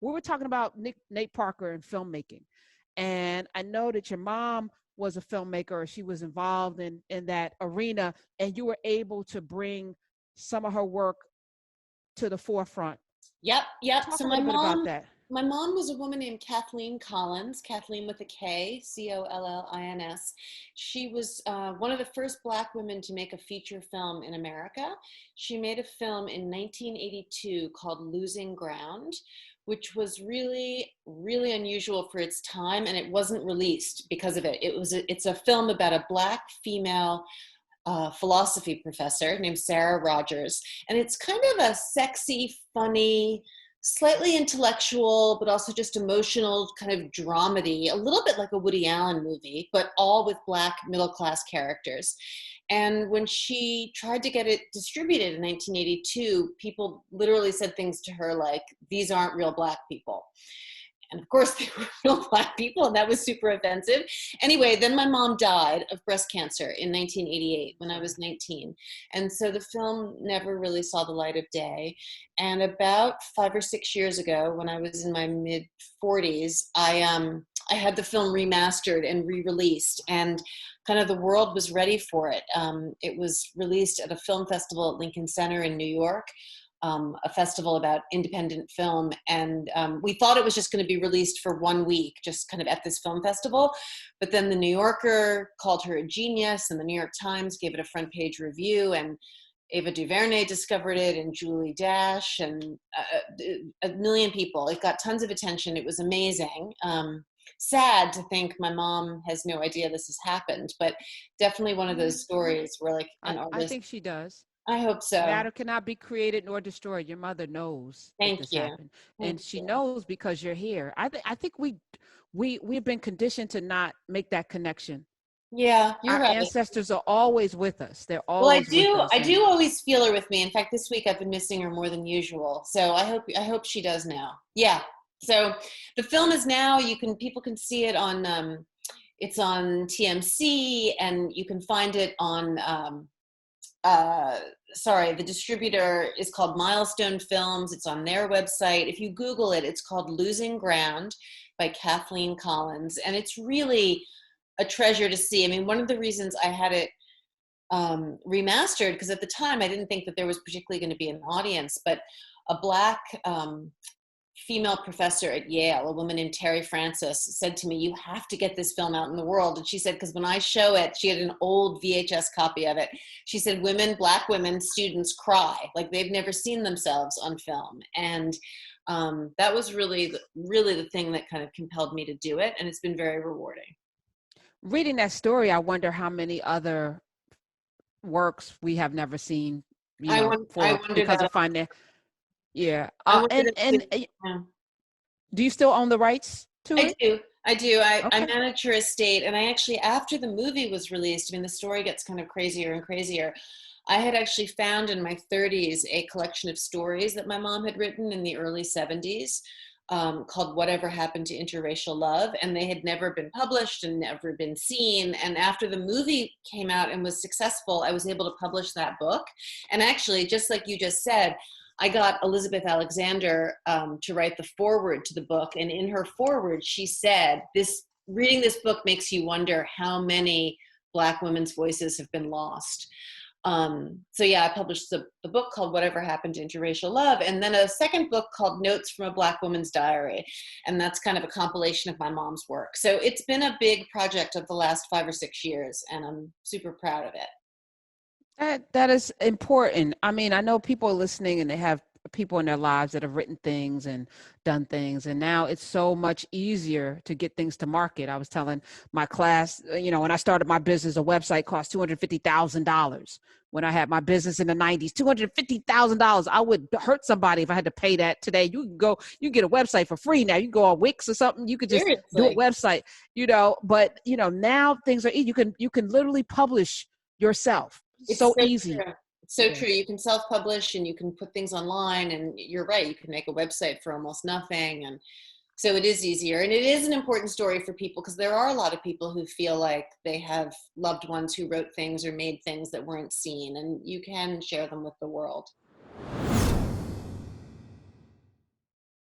we were talking about Nate Parker and filmmaking. And I know that your mom was a filmmaker, or she was involved in that arena, and you were able to bring some of her work to the forefront. Yep, yep. Talk So a little bit about that. my mom was a woman named Kathleen Collins, Kathleen with a K, Collins. She was one of the first Black women to make a feature film in America. She made a film in 1982 called Losing Ground, which was really, really unusual for its time, and it wasn't released because of it. It's a film about a Black female philosophy professor named Sarah Rogers. And it's kind of a sexy, funny, slightly intellectual, but also just emotional kind of dramedy, a little bit like a Woody Allen movie, but all with Black middle-class characters. And when she tried to get it distributed in 1982, people literally said things to her like, "These aren't real Black people." And of course, they were real Black people, and that was super offensive. Anyway, then my mom died of breast cancer in 1988 when I was 19. And so the film never really saw the light of day. And about 5 or 6 years ago, when I was in my mid 40s, I had the film remastered and re-released, and kind of the world was ready for it. It was released at a film festival at Lincoln Center in New York. A festival about independent film. And we thought it was just going to be released for 1 week, just kind of at this film festival. But then the New Yorker called her a genius, and the New York Times gave it a front page review, and Ava DuVernay discovered it, and Julie Dash, and a million people. It got tons of attention. It was amazing. Sad to think my mom has no idea this has happened, but definitely one of those stories where like an I artist. think she does. I hope so. Matter cannot be created nor destroyed. Your mother knows that Thank this you. happened, and Thank she you. knows because you're here. I think we've been conditioned to not make that connection. Yeah, you're Our right. ancestors are always with us. They're Well, always with us. I And do always feel her with me. In fact, this week I've been missing her more than usual. So I hope she does now. Yeah. So the film is now, people can see it on, it's on TMC, and you can find it on, the distributor is called Milestone Films. It's on their website. If you Google it, it's called Losing Ground by Kathleen Collins. And it's really a treasure to see. I mean, one of the reasons I had it remastered, because at the time I didn't think that there was particularly going to be an audience, but a Black female professor at Yale, a woman named Terry Francis, said to me, "You have to get this film out in the world." And she said, because when I show it, she had an old VHS copy of it. She said, Black women, students cry like they've never seen themselves on film. And that was really, really the thing that kind of compelled me to do it. And it's been very rewarding. reading that story, I wonder how many other works we have never seen, I wonder because that. of finding. Yeah. I wonder And that too. Yeah. do you still own the rights to I it? do. I Okay. manage her estate, and I actually, after the movie was released, I mean, the story gets kind of crazier and crazier. I had actually found in my 30s a collection of stories that my mom had written in the early 70s, called Whatever Happened to Interracial Love, and they had never been published and never been seen. And after the movie came out and was successful, I was able to publish that book. And actually, just like you just said, I got Elizabeth Alexander to write the foreword to the book. And in her foreword, she said, reading this book makes you wonder how many Black women's voices have been lost. So yeah, I published the book called Whatever Happened to Interracial Love, and then a second book called Notes from a Black Woman's Diary. And that's kind of a compilation of my mom's work. So it's been a big project of the last 5 or 6 years, and I'm super proud of it. That is important. I mean, I know people are listening and they have people in their lives that have written things and done things, and now it's so much easier to get things to market. I was telling my class, when I started my business, a website cost $250,000. When I had my business in the 90s, $250,000. I would hurt somebody if I had to pay that. Today, you get a website for free now. You can go on Wix or something. You could just do a website, but now things are easy. You can literally publish yourself. It's so easy. True. It's so true. You can self-publish and you can put things online, and you're right. You can make a website for almost nothing. And so it is easier. And it is an important story for people, because there are a lot of people who feel like they have loved ones who wrote things or made things that weren't seen, and you can share them with the world.